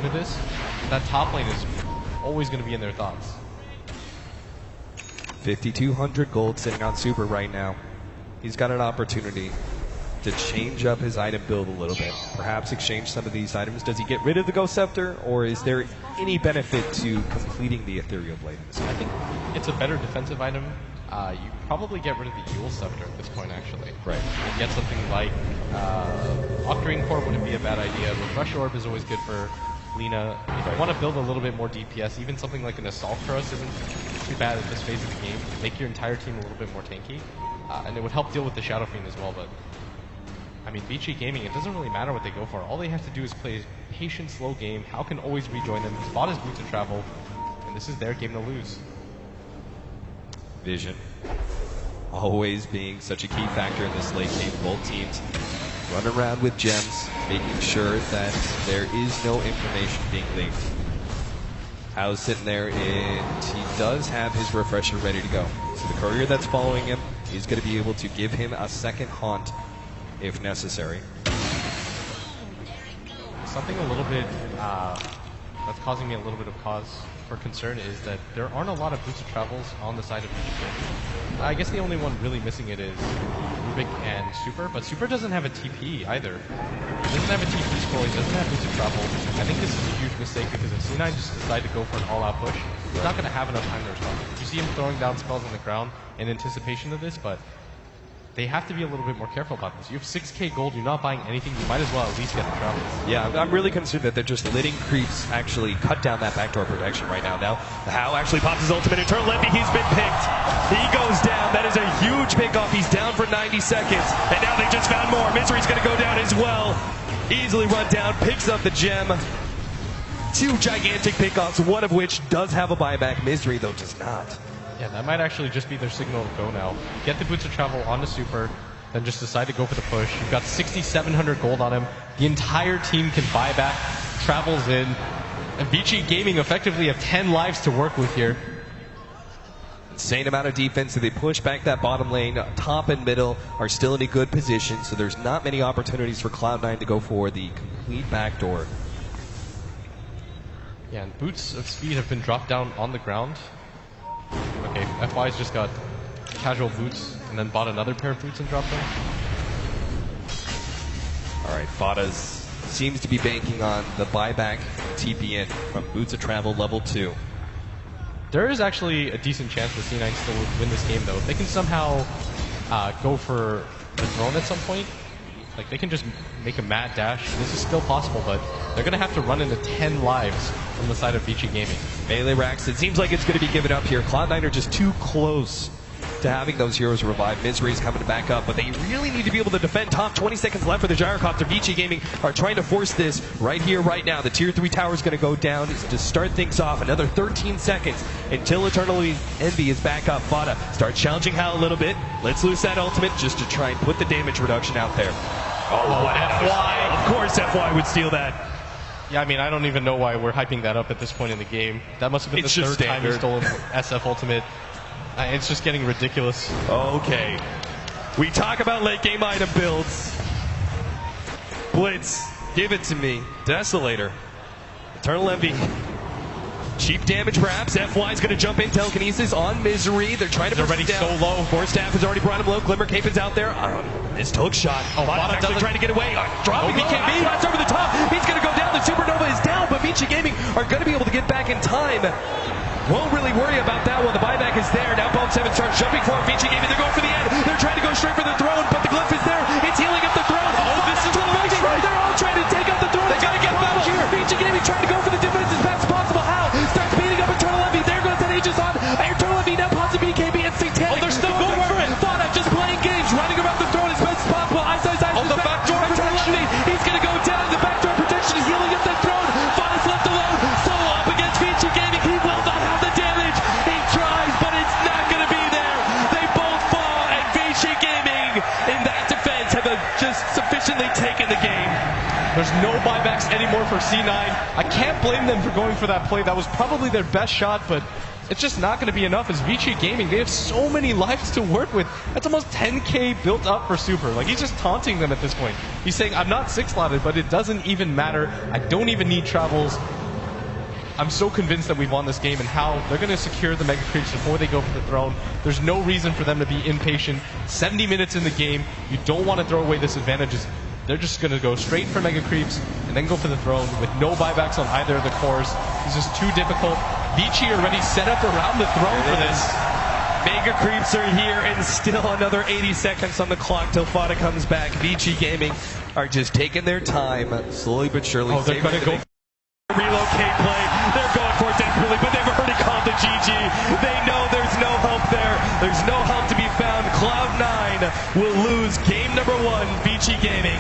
into this, that top lane is always going to be in their thoughts. 5,200 gold sitting on Super right now. He's got an opportunity to change up his item build a little bit. Perhaps exchange some of these items. Does he get rid of the Ghost Scepter, or is there any benefit to completing the Ethereal Blade? I think it's a better defensive item. You probably get rid of the Eul Scepter at this point, actually. Right. And get something like Octarine Core wouldn't be a bad idea. Refresh Orb is always good for Lina. If you want to build a little bit more DPS, even something like an Assault Cross isn't too bad at this phase of the game. Make your entire team a little bit more tanky. And it would help deal with the Shadow Fiend as well, but I mean, VG Gaming, it doesn't really matter what they go for. All they have to do is play patient, slow game. How can always rejoin them? His bot is Boots of Travel, and this is their game to lose. Vision always being such a key factor in this late game. Both teams run around with gems, making sure that there is no information being leaked. Hao's sitting there, and he does have his refresher ready to go. So the courier that's following him is going to be able to give him a second haunt if necessary. Something a little bit that's causing me a little bit of cause for concern is that there aren't a lot of Boots of Travels on the side of VG. I guess the only one really missing it is Rubik and Super, but Super doesn't have a TP either. He doesn't have a TP scroll, he doesn't have Boots of Travel. I think this is a huge mistake because if C9 just decide to go for an all-out push, he's not going to have enough time to respond. You see him throwing down spells on the ground in anticipation of this, but they have to be a little bit more careful about this. You have 6k gold, you're not buying anything, you might as well at least get the travels. Yeah, I'm really concerned that they're just letting creeps actually cut down that backdoor protection right now. Now, Hao actually pops his ultimate. Eternal Envy, he's been picked. He goes down. That is a huge pickoff. He's down for 90 seconds. And now they just found more. Misery's going to go down as well. Easily run down, picks up the gem. Two gigantic pickoffs, one of which does have a buyback. Misery, though, does not. Yeah, that might actually just be their signal to go now. Get the Boots of Travel onto Super, then just decide to go for the push. You've got 6,700 gold on him. The entire team can buy back, travels in, and VG Gaming effectively have 10 lives to work with here. Insane amount of defense, so they push back that bottom lane. Top and middle are still in a good position, so there's not many opportunities for Cloud9 to go for the complete backdoor. Yeah, and Boots of Speed have been dropped down on the ground. Okay, FY's just got casual boots and then bought another pair of boots and dropped them. Alright, Fada's seems to be banking on the buyback TPN from Boots of Travel level 2. There is actually a decent chance that C9 still would win this game though. If they can somehow go for the throne at some point, like they can just make a mad dash. This is still possible, but they're going to have to run into 10 lives from the side of VG Gaming. Melee racks, it seems like it's going to be given up here. Cloud9 are just too close to having those heroes revive. Misery's coming to back up, but they really need to be able to defend top. 20 seconds left for the Gyrocopter. VG Gaming are trying to force this right here, right now. The tier 3 tower is going to go down to start things off. Another 13 seconds until Eternal Envy is back up. Fada starts challenging Hao a little bit. Let's lose that ultimate just to try and put the damage reduction out there. Oh, what FY! Of course FY would steal that. Yeah, I mean, I don't even know why we're hyping that up at this point in the game. That must have been the third time he stole an SF ultimate. It's just getting ridiculous. Okay. We talk about late game item builds. Blitz, give it to me. Desolator. Eternal Envy. Cheap damage perhaps. FY's going to jump in. Telekinesis on Misery. They're trying to put him down. So low. Force Staff has already brought him low. Glimmer Cape is out there. This hook shot. Oh, Fada's actually trying to get away. Dropping BKB. That's over the top. He's going to go down. The Supernova is down, but VG Gaming are going to be able to get back in time. Won't really worry about that one. The buyback is there. Now Bone 7 starts jumping for him. VG Gaming, they're going for the end. They're trying to go straight for the throne, but the glyph is there. It's healing up the throne. Oh, this is amazing. They're all trying to take out the throne. They got to get back here. VG Gaming trying to go for the defense as fast as possible. Hao starts beating up Eternal Envy. There goes that Aegis on. Eternal Envy now pops a BKB and Satanic. Oh, they're still going for it. Fada just playing games, running around the throne as best as possible. Ice. Oh, the backdoor protection. He's going to go down. The backdoor protection is healing up the throne. Fada's left alone. Solo up against VG Gaming. He will not have the damage. He tries, but it's not going to be there. They both fall, and VG Gaming in that defense have just sufficiently taken the game. There's no buybacks anymore for C9. I can't blame them for going for that play. That was probably their best shot, but it's just not going to be enough. As Vici Gaming, they have so many lives to work with. That's almost 10k built up for Super. Like, he's just taunting them at this point. He's saying, I'm not 6-slotted, but it doesn't even matter. I don't even need travels. I'm so convinced that we've won this game, and how they're going to secure the Mega Creeps before they go for the throne. There's no reason for them to be impatient. 70 minutes in the game. You don't want to throw away this advantage. They're just going to go straight for Mega Creeps and then go for the throne with no buybacks on either of the cores. It's just too difficult. Vici already set up around the throne for this. Mega Creeps are here, and still another 80 seconds on the clock till Fada comes back. Vici Gaming are just taking their time, slowly but surely. Oh, they're going to go relocate play. They're going for it desperately, but they've already called the GG. They know there's no help there. There's no help to be found. Cloud9 will lose game number 1, Vici Gaming.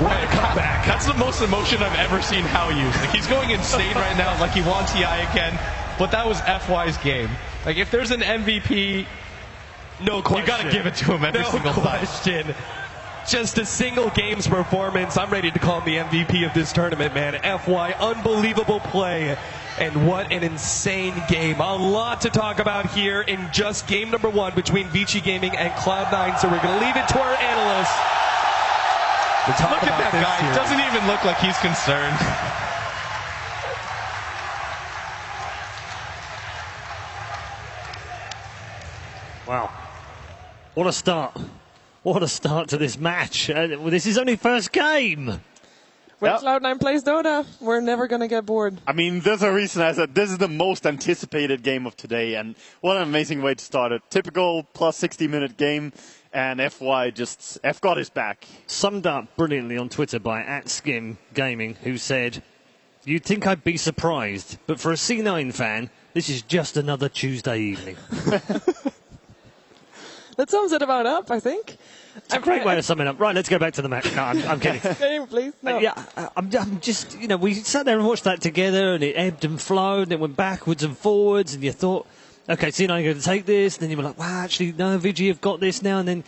What a comeback. That's the most emotion I've ever seen Hao use. Like, he's going insane right now, like he won TI again. But that was FY's game. Like, if there's an MVP, no question. You gotta give it to him every single question. Just a single game's performance. I'm ready to call him the MVP of this tournament, man. FY, unbelievable play. And what an insane game. A lot to talk about here in just game number 1 between Vici Gaming and Cloud9. So we're going to leave it to our analysts. Look at that guy. He doesn't even look like he's concerned. Wow. What a start. What a start to this match. This is only first game. When Cloud9 plays Dota, we're never going to get bored. I mean, there's a reason I said this is the most anticipated game of today, and what an amazing way to start it. Typical plus 60-minute game, and FY got his back. Summed up brilliantly on Twitter by @Skim Gaming, who said, "You'd think I'd be surprised, but for a C9 fan, this is just another Tuesday evening." That sums it about up, I think. It's a great way to sum it up. Right, let's go back to the match. No, I'm kidding. Game, please. No. Yeah, I'm just, we sat there and watched that together, and it ebbed and flowed, and it went backwards and forwards, and you thought, okay, C9 are going to take this, and then you were like, wow, actually, no, Vici have got this now, and then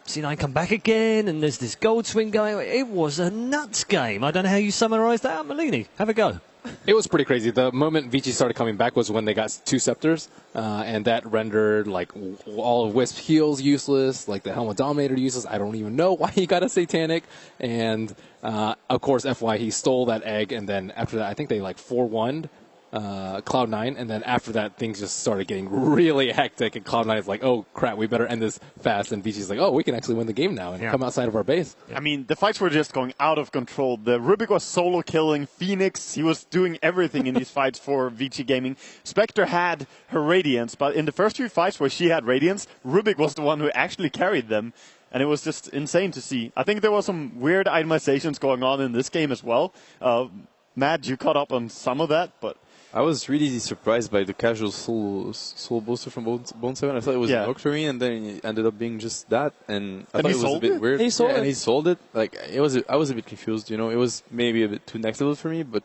C9 come back again, and there's this gold swing going. It was a nuts game. I don't know how you summarise that. Malini, have a go. It was pretty crazy. The moment Vici started coming back was when they got 2 scepters, and that rendered like all of Wisp heals useless, like the Helmet Dominator useless. I don't even know why he got a Satanic, and of course FY, he stole that egg, and then after that I think they like 4-1'd Cloud9, and then after that things just started getting really hectic, and Cloud9 is like, oh crap, we better end this fast, and Vici's like, oh, we can actually win the game now and come outside of our base. I mean, the fights were just going out of control. The Rubik was solo killing Phoenix. He was doing everything in these fights for Vici Gaming. Spectre had her Radiance, but in the first 2 fights where she had Radiance, Rubik was the one who actually carried them. And it was just insane to see. I think there was some weird itemizations going on in this game as well. Matt, you caught up on some of that, but I was really surprised by the casual soul booster from Bone 7. I thought it was an Octarine, and then it ended up being just that. And I thought it was a bit weird. He sold it. And he sold it. Like, I was a bit confused, It was maybe a bit too next level for me, but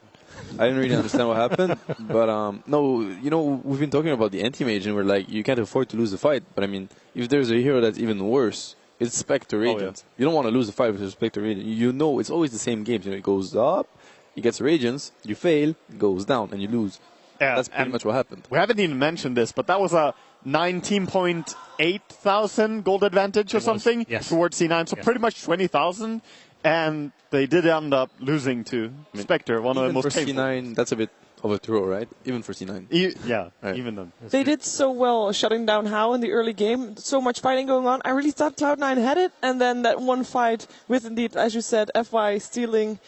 I didn't really understand what happened. But, no, we've been talking about the anti-mage, and we're like, you can't afford to lose the fight. But, I mean, if there's a hero that's even worse, it's Spectre Radiant. You don't want to lose the fight with Spectre Radiant. It's always the same games. It goes up. He gets Radiance, you fail, it goes down, and you lose. Yeah, that's pretty much what happened. We haven't even mentioned this, but that was a 19.8 thousand gold advantage or something towards C9, so pretty much 20,000, and they did end up losing to Spectre, one of the most painful. For C9, that's a bit of a throw, right? Even for C9. Even then. They did so well shutting down Hao in the early game. So much fighting going on. I really thought Cloud9 had it, and then that one fight with, indeed, as you said, FY stealing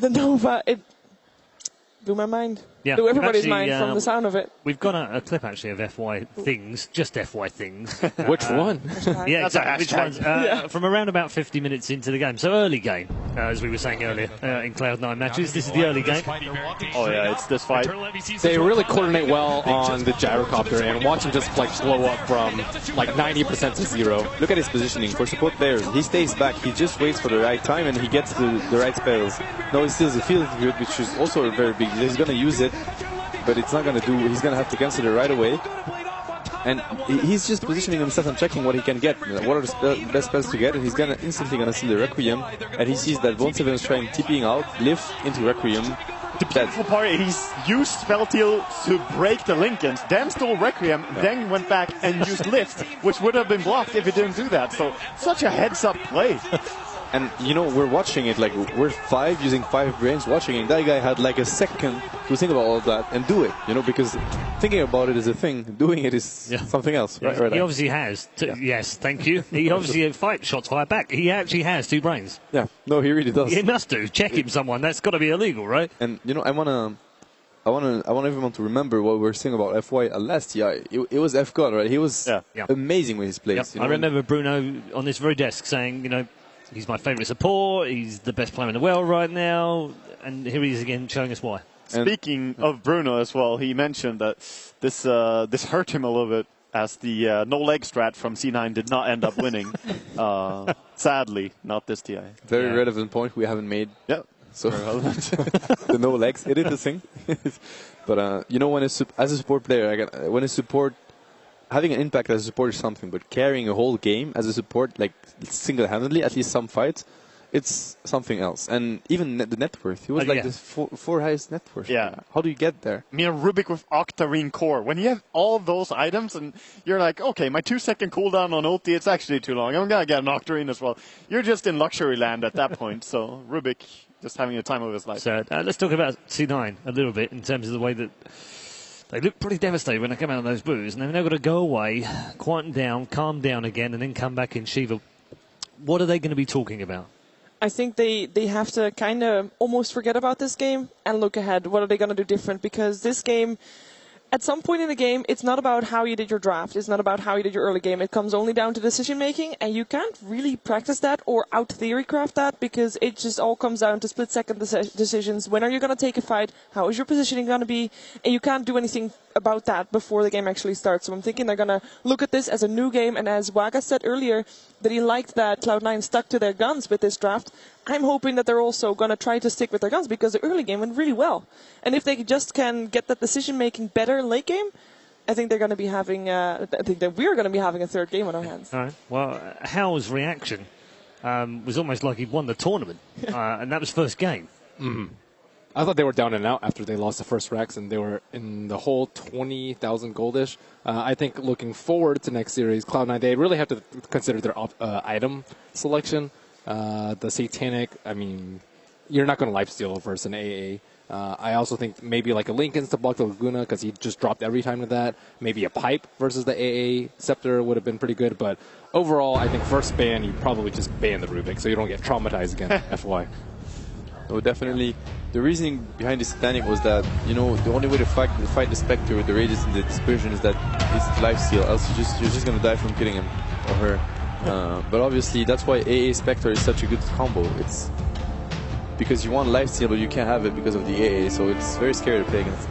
the Nova, it blew my mind. Yeah, blew everybody's mind from the sound of it. We've got a clip actually of FY things, just FY things. Which one? Yeah, exactly. Which ones? From around about 50 minutes into the game. So early game, as we were saying earlier, in Cloud9 matches. This is the early game. Oh yeah, it's this fight. They really coordinate well on the gyrocopter, and watch him just like blow up from like 90% to 0. Look at his positioning. For support players, he stays back. He just waits for the right time, and he gets the right spells. No, he steals the field grid, which is also a very big deal. He's going to use it, but it's not going to do. He's going to have to cancel it right away. And he's just positioning himself and checking what he can get. What are the best spells to get? And he's instantly going to see the Requiem. And he sees that Bone 7 is trying TPing out, lift into Requiem. The beautiful part is he's used Spellteal to break the Lincolns, then stole Requiem, then went back and used Lift, which would have been blocked if he didn't do that. So such a heads-up play. And, you know, we're watching it, like, we're using 5 brains watching it. That guy had, like, a second to think about all of that and do it, you know, because thinking about it is a thing, doing it is something else. Yeah. Right, He obviously has. Yes, thank you. He obviously shots fired back. He actually has 2 brains. Yeah, no, he really does. He must do. Check him, someone. That's got to be illegal, right? And, you know, I want everyone to remember what we were saying about FY last year. It was F God, right? He was amazing with his plays. Yep. You know? I remember Bruno on this very desk saying, you know, he's my favourite support, he's the best player in the world right now, and here he is again showing us why. Speaking of Bruno as well, he mentioned that this hurt him a little bit as the no-leg strat from C9 did not end up winning. Sadly, not this TI. Very relevant point we haven't made. Yeah. So the no legs, it is the thing. But you know, as a support player, when a support having an impact as a support is something, but carrying a whole game as a support, like single-handedly, at least some fights, it's something else. And even the net worth, he was like the 4 highest net worth. Yeah. How do you get there? Mir Rubik with Octarine Core. When you have all those items and you're like, okay, my 2-second cooldown on ulti, it's actually too long. I'm going to get an Octarine as well. You're just in luxury land at that point. So Rubik just having a time of his life. So let's talk about C9 a little bit in terms of the way that they look pretty devastated when they come out of those boos, and they've now got to go away, quieten down, calm down again, and then come back in Shiva. What are they going to be talking about? I think they have to kind of almost forget about this game and look ahead. What are they going to do different? Because this game, at some point in the game, it's not about how you did your draft. It's not about how you did your early game. It comes only down to decision making, and you can't really practice that or out theory craft that because it just all comes down to split second decisions. When are you going to take a fight? How is your positioning going to be? And you can't do anything about that before the game actually starts. So I'm thinking they're going to look at this as a new game, and as Waga said earlier, that he liked that Cloud9 stuck to their guns with this draft. I'm hoping that they're also going to try to stick with their guns because the early game went really well. And if they just can get that decision-making better late game, I think they're going to be having, I think that we're going to be having a third game on our hands. All right. Well, Hal's reaction was almost like he'd won the tournament, and that was first game. Mm-hmm. I thought they were down and out after they lost the first Rex, and they were in the whole 20,000 goldish. I think looking forward to next series, Cloud9, they really have to consider their item selection. The Satanic, I mean, you're not going to lifesteal versus an AA. I also think maybe like a Lincoln's to block the Laguna because he just dropped every time to that. Maybe a Pipe versus the AA Scepter would have been pretty good. But overall, I think first ban, you probably just ban the Rubik so you don't get traumatized again, FY. No, definitely. The reasoning behind the Satanic was that, you know, the only way to fight the Spectre with the Radius and the Dispersion is that it's lifesteal, else you're just going to die from killing him or her. But obviously, that's why AA Spectre is such a good combo. It's because you want lifesteal, but you can't have it because of the AA, so it's very scary to play against.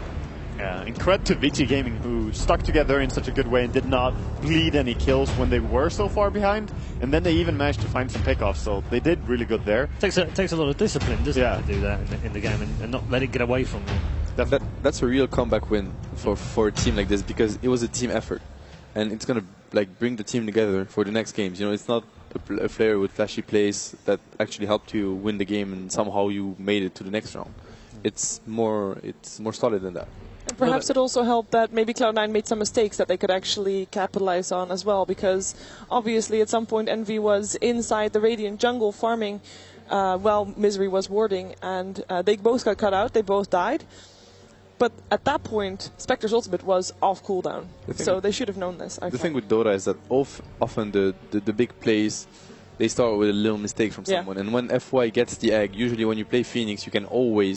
Yeah, and credit to VG Gaming, who stuck together in such a good way and did not bleed any kills when they were so far behind. And then they even managed to find some pickoffs, so they did really good there. Takes a lot of discipline, doesn't it, to do that in the game and not let it get away from you. That's a real comeback win for a team like this because it was a team effort. And it's going to like bring the team together for the next games. You know, it's not a player with flashy plays that actually helped you win the game and somehow you made it to the next round. It's more solid than that. And perhaps it also helped that maybe Cloud9 made some mistakes that they could actually capitalize on as well, because obviously at some point Envy was inside the Radiant jungle farming while Misery was warding, and they both got cut out, they both died. But at that point, Spectre's ultimate was off cooldown, so they should have known this. The thing with Dota is that often the big plays, they start with a little mistake from someone, and when FY gets the egg, usually when you play Phoenix, you can always